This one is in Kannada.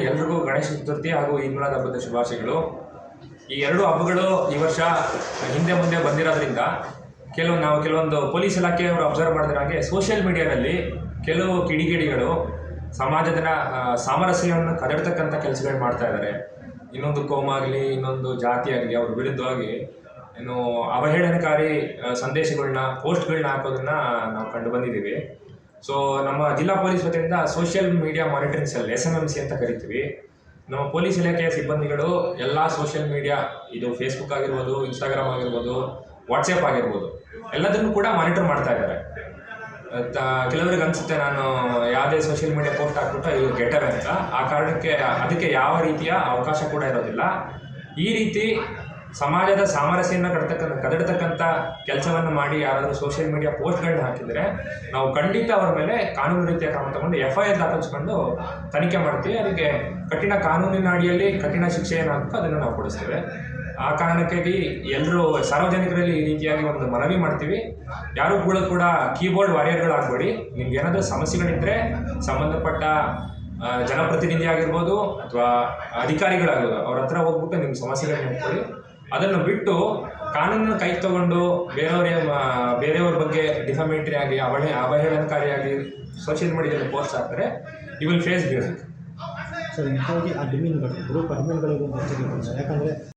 ಎಲ್ರಿಗೂ ಗಣೇಶ ಚತುರ್ಥಿ ಹಾಗೂ ಈದ್ ಮಿಲಾದ್ ಹಬ್ಬದ ಶುಭಾಶಯಗಳು. ಈ ಎರಡು ಹಬ್ಬಗಳು ಈ ವರ್ಷ ಹಿಂದೆ ಮುಂದೆ ಬಂದಿರೋದ್ರಿಂದ ಕೆಲವೊಂದು ಪೊಲೀಸ್ ಇಲಾಖೆಯವರು ಅಬ್ಸರ್ವ್ ಮಾಡಿದ ಹಾಗೆ ಸೋಷಿಯಲ್ ಮೀಡಿಯಾದಲ್ಲಿ ಕೆಲವು ಕಿಡಿಗೇಡಿಗಳು ಸಮಾಜದ ಸಾಮರಸ್ಯವನ್ನು ಕದಡ್ತಕ್ಕಂಥ ಕೆಲಸಗಳು ಮಾಡ್ತಾ ಇದ್ದಾರೆ. ಇನ್ನೊಂದು ಕೋಮಾಗಲಿ ಇನ್ನೊಂದು ಜಾತಿ ಆಗಲಿ ಅವ್ರ ವಿರುದ್ಧವಾಗಿ ಅವಹೇಳನಕಾರಿ ಸಂದೇಶಗಳನ್ನ ಪೋಸ್ಟ್ಗಳನ್ನ ಹಾಕೋದನ್ನ ನಾವು ಕಂಡು ಬಂದಿದ್ದೀವಿ. ಸೊ ನಮ್ಮ ಜಿಲ್ಲಾ ಪೊಲೀಸ್ ವತಿಯಿಂದ social media monitoring cell SMMC ಅಂತ ಕರಿತೀವಿ. ನಮ್ಮ ಪೊಲೀಸ್ ಇಲಾಖೆಯ ಸಿಬ್ಬಂದಿಗಳು ಎಲ್ಲ ಸೋಷಿಯಲ್ ಮೀಡಿಯಾ, ಇದು ಫೇಸ್ಬುಕ್ ಆಗಿರ್ಬೋದು, ಇನ್ಸ್ಟಾಗ್ರಾಮ್ ಆಗಿರ್ಬೋದು, ವಾಟ್ಸಪ್ ಆಗಿರ್ಬೋದು, ಎಲ್ಲದನ್ನು ಕೂಡ ಮಾನಿಟರ್ ಮಾಡ್ತಾ ಇದ್ದಾರೆ. ಕೆಲವರಿಗೆ ಅನಿಸುತ್ತೆ ನಾನು ಯಾವುದೇ ಸೋಷಿಯಲ್ ಮೀಡಿಯಾ ಪೋಸ್ಟ್ ಹಾಕ್ಬಿಟ್ಟು ಇವ್ರು ಗೆಟರ್ ಅಂತ. ಆ ಕಾರಣಕ್ಕೆ ಅದಕ್ಕೆ ಯಾವ ರೀತಿಯ ಅವಕಾಶ ಕೂಡ ಇರೋದಿಲ್ಲ. ಈ ರೀತಿ ಸಮಾಜದ ಸಾಮರಸ್ಯವನ್ನು ಕದಡ್ತಕ್ಕಂಥ ಕೆಲಸವನ್ನು ಮಾಡಿ ಯಾರಾದರೂ ಸೋಷಿಯಲ್ ಮೀಡಿಯಾ ಪೋಸ್ಟ್ಗಳನ್ನ ಹಾಕಿದರೆ ನಾವು ಖಂಡಿತ ಅವ್ರ ಮೇಲೆ ಕಾನೂನು ರೀತಿಯ ಕ್ರಮ ತಗೊಂಡು FIR ದಾಖಲಿಸ್ಕೊಂಡು ತನಿಖೆ ಮಾಡ್ತೀವಿ. ಅದಕ್ಕೆ ಕಠಿಣ ಕಾನೂನಿನ ಅಡಿಯಲ್ಲಿ ಕಠಿಣ ಶಿಕ್ಷೆ ಏನಾಗುತ್ತೋ ಅದನ್ನು ನಾವು ಕೊಡಿಸ್ತೇವೆ. ಆ ಕಾರಣಕ್ಕಾಗಿ ಎಲ್ಲರೂ ಸಾರ್ವಜನಿಕರಲ್ಲಿ ಈ ರೀತಿಯಾಗಿ ಒಂದು ಮನವಿ ಮಾಡ್ತೀವಿ. ಯಾರೂ ಕೂಡ ಕೀಬೋರ್ಡ್ ವಾರಿಯರ್ಗಳಾಗಬೇಡಿ. ನಿಮ್ಗೆ ಏನಾದರೂ ಸಮಸ್ಯೆಗಳಿದ್ದರೆ ಸಂಬಂಧಪಟ್ಟ ಜನಪ್ರತಿನಿಧಿ ಆಗಿರ್ಬೋದು ಅಥವಾ ಅಧಿಕಾರಿಗಳಾಗೋದು ಅವ್ರ ಹತ್ರ ಹೋಗ್ಬಿಟ್ಟು ನಿಮ್ಮ ಸಮಸ್ಯೆಗಳನ್ನ ಹೇಳ್ಕೊಳ್ಳಿ. ಅದನ್ನು ಬಿಟ್ಟು ಕಾನೂನನ್ನು ಕೈಗೆ ತಗೊಂಡು ಬೇರೆಯವ್ರ ಬಗ್ಗೆ ಡಿಫಮೇಟರಿ ಆಗಿ ಅವಹೇಳನಕಾರಿಯಾಗಿ ಸೋಷಿಯಲ್ ಮೀಡಿಯಾದಲ್ಲಿ ಪೋಸ್ಟ್ ಹಾಕ್ತಾರೆ. You will face music. Sir, ಮುಖ್ಯವಾಗಿ ಅಡ್ಮಿನ್ಗಳು ಗ್ರೂಪ್ ಅಡ್ಮಿನ್ಗಳಿಗೂ ಯಾಕಂದರೆ